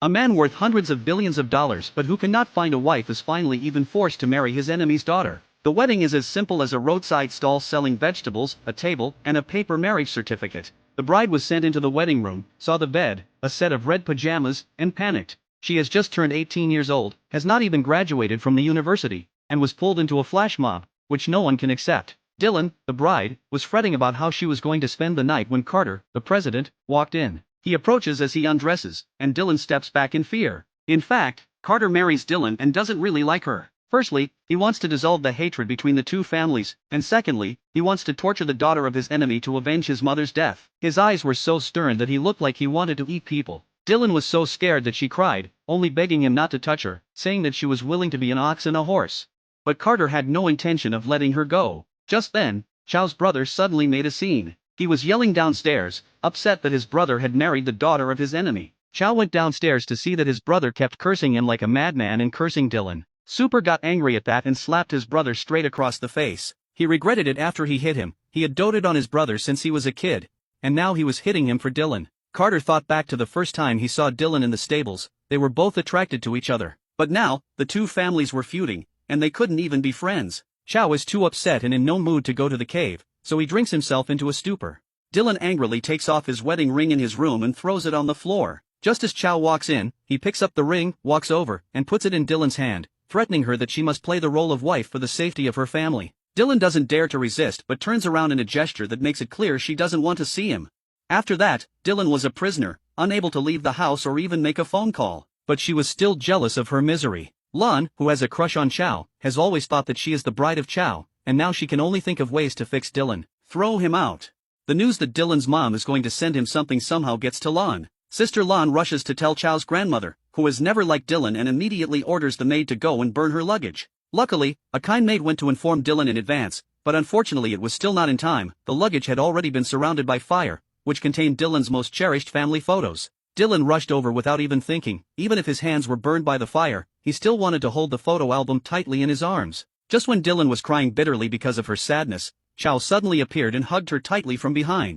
A man worth hundreds of billions of dollars but who cannot find a wife is finally even forced to marry his enemy's daughter. The wedding is as simple as a roadside stall selling vegetables, a table, and a paper marriage certificate. The bride was sent into the wedding room, saw the bed, a set of red pajamas, and panicked. She has just turned 18 years old, has not even graduated from the university, and was pulled into a flash mob, which no one can accept. Dylan, the bride, was fretting about how she was going to spend the night when Carter, the president, walked in. He approaches as he undresses, and Dylan steps back in fear. In fact, Carter marries Dylan and doesn't really like her. Firstly, he wants to dissolve the hatred between the two families, and secondly, he wants to torture the daughter of his enemy to avenge his mother's death. His eyes were so stern that he looked like he wanted to eat people. Dylan was so scared that she cried, only begging him not to touch her, saying that she was willing to be an ox and a horse. But Carter had no intention of letting her go. Just then, Chow's brother suddenly made a scene. He was yelling downstairs, upset that his brother had married the daughter of his enemy. Chow went downstairs to see that his brother kept cursing him like a madman and cursing Dylan. Super got angry at that and slapped his brother straight across the face. He regretted it after he hit him. He had doted on his brother since he was a kid, and now he was hitting him for Dylan. Carter thought back to the first time he saw Dylan in the stables. They were both attracted to each other. But now, the two families were feuding, and they couldn't even be friends. Chow is too upset and in no mood to go to the cave, so he drinks himself into a stupor. Dylan angrily takes off his wedding ring in his room and throws it on the floor. Just as Chow walks in, he picks up the ring, walks over, and puts it in Dylan's hand, threatening her that she must play the role of wife for the safety of her family. Dylan doesn't dare to resist but turns around in a gesture that makes it clear she doesn't want to see him. After that, Dylan was a prisoner, unable to leave the house or even make a phone call. But she was still jealous of her misery. Lon, who has a crush on Chow, has always thought that she is the bride of Chow, and now she can only think of ways to fix Dylan. Throw him out. The news that Dylan's mom is going to send him something somehow gets to Lon. Sister Lon rushes to tell Chow's grandmother, who has never liked Dylan, and immediately orders the maid to go and burn her luggage. Luckily, a kind maid went to inform Dylan in advance, but unfortunately it was still not in time. The luggage had already been surrounded by fire, which contained Dylan's most cherished family photos. Dylan rushed over without even thinking. Even if his hands were burned by the fire, he still wanted to hold the photo album tightly in his arms. Just when Dylan was crying bitterly because of her sadness, Chow suddenly appeared and hugged her tightly from behind.